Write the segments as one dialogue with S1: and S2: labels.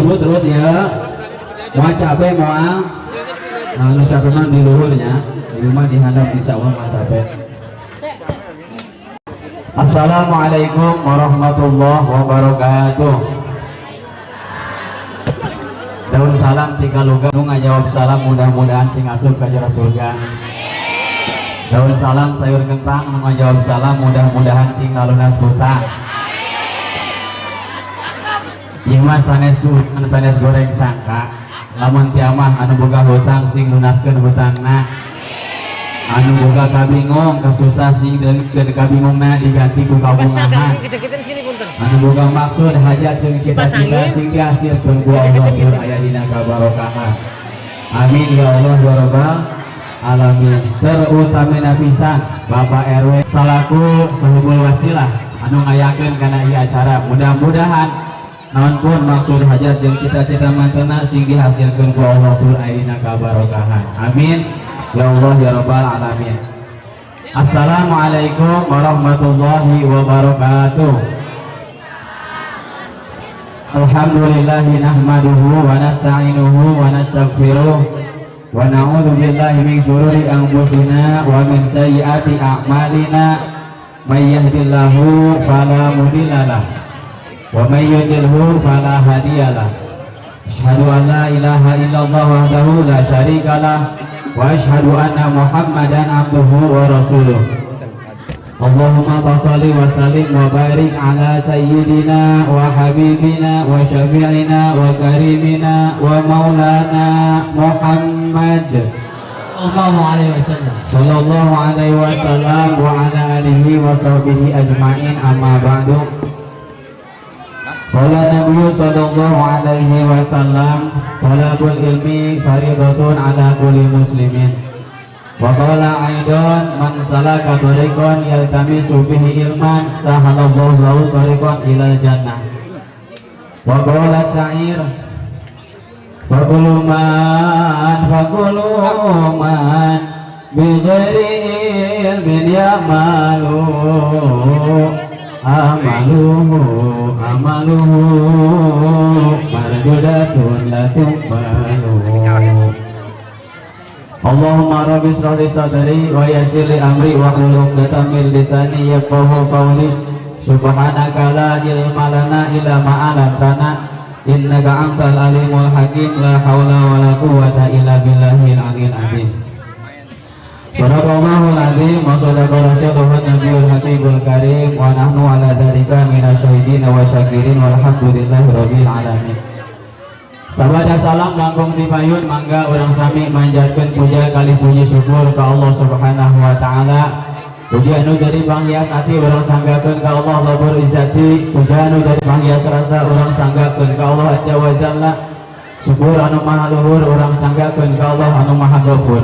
S1: ibu terus ya. Mau capek mau nu capek mah di luhurnya, di rumah dihandap insya Allah mau capek. Assalamualaikum warahmatullahi wabarakatuh. Daun salam tiga luga nu ngajawab salam mudah-mudahan sing asup ka jero surga. Daun salam sayur kentang nu ngajawab salam mudah-mudahan sing ngalunas hutang. Ieu mah sanes goreng sangka. Lamun tiamah anu boga hutang sing lunaskeun hutangna. Anu boga kabingung kasusah sing deukeun kabingungna diganti ku kabungahan. Anu boga maksud hajat jeung cita-cita sing dihasilkeun ku Allah tur aya dina kabarokahan. Amin ya Allah ya rabbal alamin. Terutamina pisan Bapak RW salaku sahubul wasilah anu ngayakeun kana ieu acara. Mudah-mudahan naon pun maksud hajat jeung cita-cita mantena sing dihasilkeun ku Allah tur aya dina kabarokahan. Amin ya Allah ya rabbal alamin. Assalamualaikum warahmatullahi wabarakatuh. Alhamdulillahi nahmaduhu wa nasta'inuhu wa nastaghfiruh wa na'udzu billahi min syururi anfusina wa min sayyiati a'malina may yahdihillahu fala mudhillalah wa may yudlilhu fala hadiyalah. Asyhadu an la ilaha illallah wahdahu la syarikalah wa asyhadu anna Muhammadan abduhu wa rasuluh. Allahumma shalli wa sallim wa barik ala sayyidina wa habibina wa syafi'ina wa karimina wa maulana Muhammad sallallahu alaihi wasallam wa ala alihi wa sahbihi ajma'in. Amma ba'du. Qala Nabi sallallahu alaihi wasallam talabul ilmi faridatun ala kulli muslimin. Wa qala aidan man salaka tariqan yaltamisu fihi ilman sahalallahu lahu tariqan ilal jannah. Wa qala sa'ir faqulu man bi ghairi ilmin ya'malu amaluhu marjudatun la tuqbalu. Allahumma rabbi shrah li sadri wa yassir li amri wa hlul 'uqdatam min lisani yafqahu qawli. Subhanaka la ilma lana illa ma 'allamtana innaka antal alimul hakim. La haula wa la quwwata illa billahil aliyyil azim. Sadaqallahul azim wa sadaqa rasulun nabiyul habibul karim wa nahnu ala dzalika minasyahidin wa syakirin walhamdulillahi rabbil alamin. Sabada salam langkung dipayun mangga urang sami manjatkeun puja kali puji syukur ka Allah Subhanahu wa taala. Puja anu jadi panghias ati urang sanggakeun ka Allah Rabbul Izzati. Puja anu jadi panghias rasa urang sanggakeun ka Allah Azza wa Jalla. Syukur anu maha luhur urang sanggakeun ka Allah anu maha ghafur.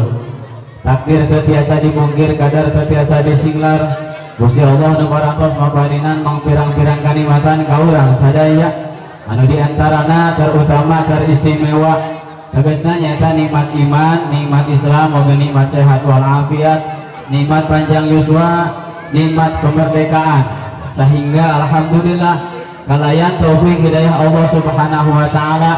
S1: Takdir teu tiasa dipungkir, kadar teu tiasa disinglar. Gusti Allah anu parantos mapaninan mang pirang-pirang kanikmatan ka urang sadaya. Anu diantarana terutama teristimewa tegasna nyaeta nikmat iman, nikmat Islam, moga nikmat sehat walafiat, nikmat panjang yuswa, nikmat kemerdekaan. Sehingga alhamdulillah kalayan taufik hidayah Allah Subhanahu wa taala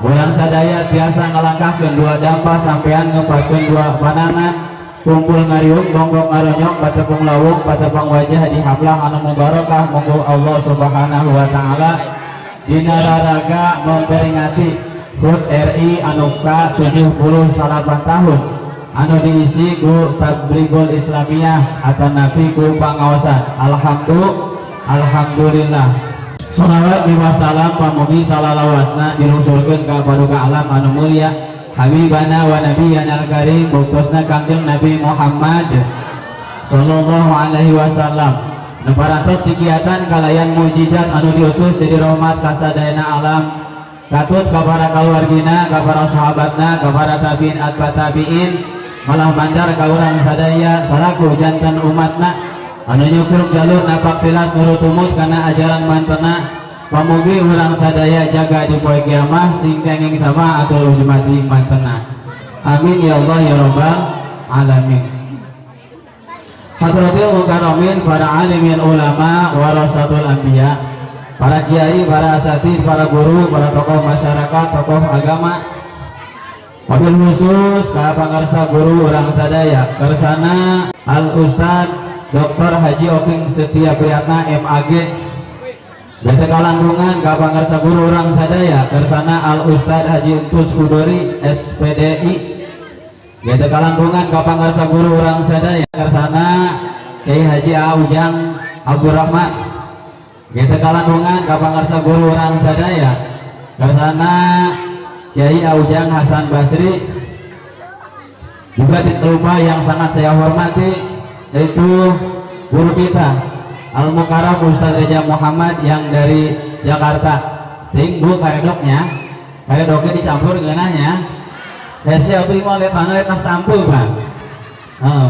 S1: urang sadaya tiasa ngalangkahkeun dua dampa sampean ngempatkeun dua panangan kumpul ngariung gonggong ngaronyok patepung lawung patepang wajah di haflah anu mubarakah. Monggo Allah Subhanahu wa taala dina raraga memperingati HUT RI anu ka 78 tahun anu diisi ku Tablighul Islamiyah atau nabi ku pangaosan. Alhamdulillah. Shalawat wa salam pamugi salalawasna dilungsurkeun ka baruka alam anu mulia habibana wa nabiyyana al-karim bukosna Kangjeng Nabi Muhammad sallallahu alaihi wasallam. Neparantos kegiatan kalayan mujizat anu diutus jadi rahmat kasadayana alam katut ka para kaluargina, ka para sahabatna, ka para tabiin atba tabiin, malah mandar ka urang sadaya salaku janten umatna anu nyukruk jalur napak tilas nurut tumut kana ajaran mantena. Pamugi urang sadaya jaga di poe kiamah sing kenging sama atul ujmati mantena. Amin ya Allah ya rabbal alamin. Hadratil mukarramin para alimin ulama warasatul anbiya. para kiai, para asatid, para guru, para tokoh masyarakat, tokoh agama. Wabil khusus ka pangarsa guru urang sadaya kersana Al Ustad Dr. Haji Oking Setia Priyatna MAG. Bete kalangkungan ka pangarsa guru urang sadaya kersana Al Ustad Haji Untus Hudori SPDI. Bete kalangkungan ka pangarsa guru urang sadaya kersana Kiai Haji Aujang Abdurrahman. Kita kalangkungan ka pangarsa guru urang sadaya kersana Kiai Aujang Hasan Basri. Juga tidak lupa yang sangat saya hormati yaitu guru kita Al Mukarram Ustaz Reza Muhammad yang dari Jakarta. Tinggu karedoknya, karedoknya dicampur ngeunahnya. Hese abdi mah letana sampul Bang.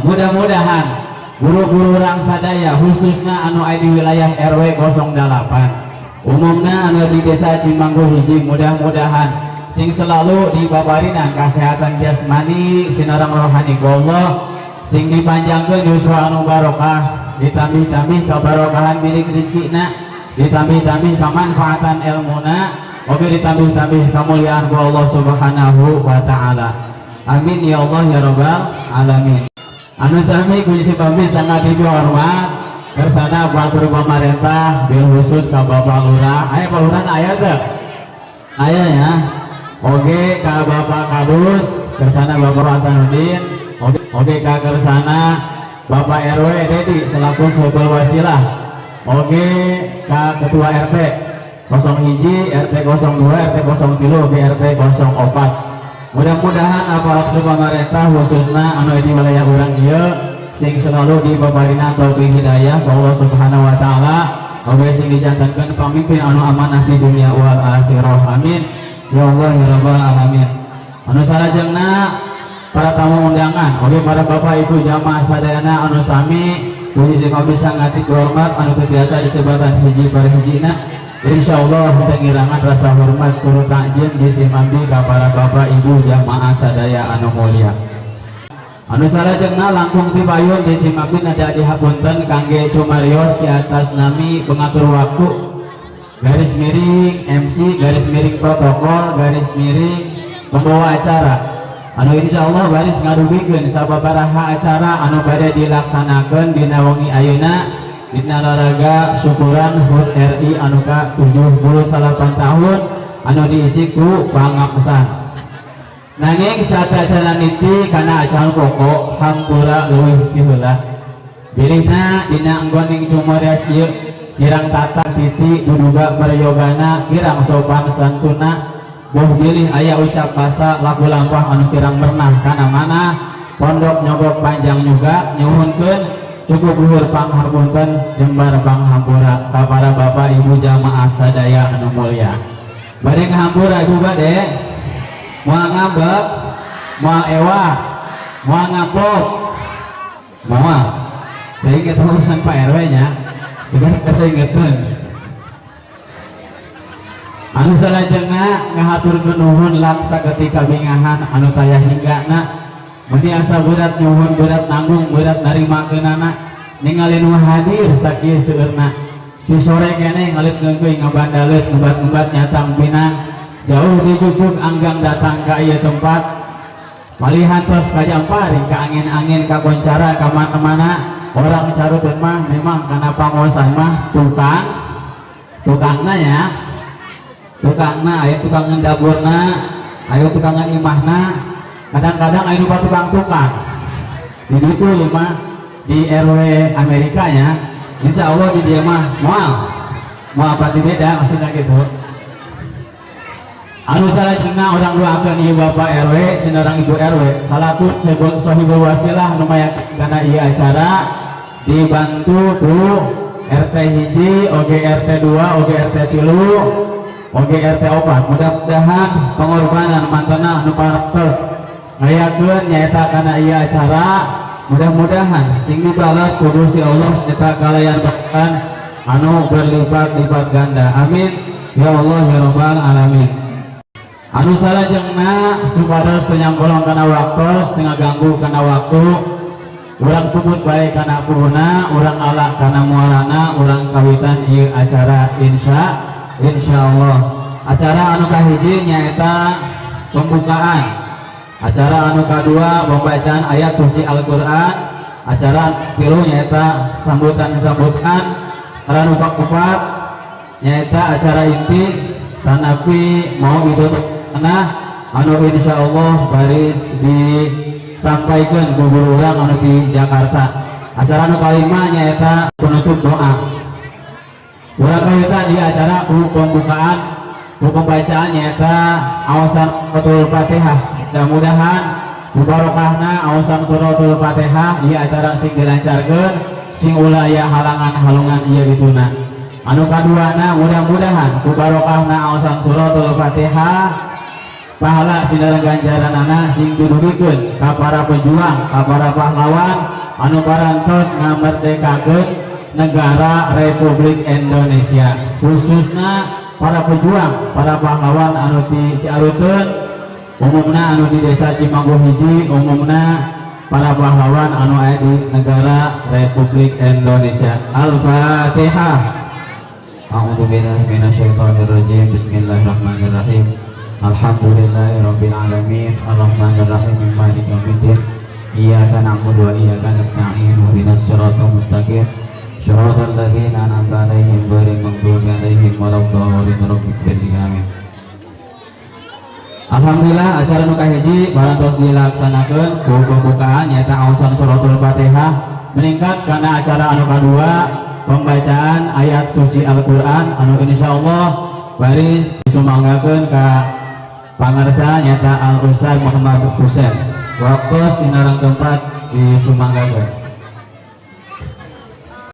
S1: Mudah-mudahan guru-guru urang sadaya khususnya anu aya di wilayah RW 08 umumna anu di desa Cimanggu hiji, mudah-mudahan sing selalu dibabarinan kesehatan jasmani sinarang rohani ku Allah, sing dipanjangkeun yuswa anu barokah, ditambih-tambih kabarokahan milik rezekina, ditambih-tambih kemanfaatan ilmuna, oge ditambih-tambih kemuliaan ku Allah Subhanahu wa taala. Amin ya Allah ya rabbal alamin. Anu sami kunci pamit sangat dihormat kersana batur pemerintah bil khusus ka Bapak Lurah. Aya Pak Lurah aya teh? Aya ya. Oge ka Bapak Kadus kersana Bapak Hasanuddin. Oge ka kersana Bapak RW Dedi selaku Subul Wasilah. Oge ka Ketua RT 01, RT 02, RT 03, oge RT 04. Mudah-mudahan aparat pemerintah khususnya anu di wilayah urang ieu sing selalu dibabarinan taufik hidayah ka Allah Subhanahu wa taala, oge sing dijantankeun pamimpin anu amanah di dunia wal akhirah. Amin ya Allah ya rabbal alamin. Anu salajengna para tamu undangan, oge para bapak ibu jamaah sadayana anu sami puji sing bisa ngati hormat anu biasa disebatan hiji par hijina. Insyaallah pengirangan rasa hormat turut takjil disimambi ka para bapak ibu jamaah sadaya anu mulia. Anu salajengna langkung dipayun disimambi nada dihapunten kangge cumarios di atas nami pengatur waktu, garis miring MC, garis miring protokol, garis miring pembawa acara. Anu insyaallah baris ngadugikeun sababaraha acara anu bade dilaksanakeun dina wengi ayeuna dina laraga syukuran HUT RI anu ka 78 tahun anu diisi ku pangapsan. Nanging satacana niti kana acal pokok hampura leuwih ti heula. Bilihna dina anggoning cumarios ieu kirang tata titi duduga paryogana kirang sopan santuna, boh bilih aya ucap basa laku lampah anu kirang pernah kana mana pondok nyogok panjang juga nyuhunkeun cukup luhur panghapunten jembar panghampura ka para bapak ibu jamaah sadaya anu mulia. Bade ngahampura ibu bade moal ngambek, moal ewah, moal ngapok, moal teuing eta urusan Pak RW nya sudah keteuingkeun. Anu salajengna ngahaturkeun nuhun laksa ketika bingahan anu tayah hinggana. Meni asa berat nyuhun, berat nanggung, berat narimakeunana ningali nu hadir sakieu seueurna. Di sore kene ngalit ngeungkeuy ngabandaleut ngebat-ngebat nyatang pinang jauh dijukuk anggang datang ka ieu tempat. Palihan tos kajamparing ka angin-angin ka koncara ka mana-mana. Orang caruteun mah memang kana pangosan mah tukangna ya. Tukangna aya tukang ngendaburna, aya tukang imahna. Kadang-kadang aya nu tukang di ditu ya mah di RW Amerika ya. Insya Allah di dia mah moal pati beda maksudnya gitu. Anu salajengna orang doakeun ieu bapak RW sinarang ibu RW salaku hebon sahibul wasilah nu mayakeun kana ieu acara dibantu ku RT hiji, oge RT 2, oge RT 3, oge RT 4. Mudah-mudahan pengorbanan mantena anu parantos ngayakeun nyaeta kana ieu acara, mudah-mudahan sing dibalat ku Gusti Allah nyaeta kalayan berkah anu berlipat-lipat ganda. Amin ya Allah ya rabbal alamin. Anu salajengna supados teu nyangkolong kana waktu, setengah ganggu kana waktu, urang puput baik karena puhuna, urang alak karena mualana, urang kawitan ieu acara insyaallah. Acara anu kahiji nyaeta pembukaan. Acara anu kadua pembacaan ayat suci Al-Qur'an. Acara tilu nyaeta sambutan-sambutan. Anu kaopat nyaeta acara inti tanapi mau idul anu insyaallah baris disampaikan ku guru urang anu di Jakarta. Acara anu kalima nyaeta penutup doa. Urang kawitan di acara pembukaan pembacaan nyaeta awasan suratul Fatihah. Mudah-mudahan mubarokahna awasan suratul Fatihah ieu acara sing dilancarkeun sing ulah aya halangan-halungan ieu dituna. Anu kaduana mudah-mudahan mubarokahna awasan suratul Fatihah pahala sinaran ganjaranana sing didugikeun ka para pejuang, ka para pahlawan anu parantos ngamerdekakeun negara Republik Indonesia, khususna para pejuang, para pahlawan anu di Ciaruteun, umumna anu di desa Cimanggu hiji, umumna para pahlawan anu aya di negara Republik Indonesia. Al-Fatihah. A'udzubillahi minasyaitonirrajim. Bismillahirrahmanirrahim. Alhamdulillahirabbil alamin. Arrahmanirrahim. Maliki yaumiddin. Iyyaka na'budu wa iyyaka nasta'in. Ihdinas siratal mustaqim. Shiratal ladzina an'amta 'alaihim ghairil maghdubi 'alaihim waladdallin. Amin. Alhamdulillah acara nu kahiji barantos dilaksanakeun ku pembukaan nyaeta awasan suratul Fatihah meningkat karena acara anu kadua pembacaan ayat suci Al-Qur'an anu insyaallah baris disumanggakeun ka pangarsa nyata Al Ustaz Muhammad Husain. Waktu sinarang tempat disumanggakeun.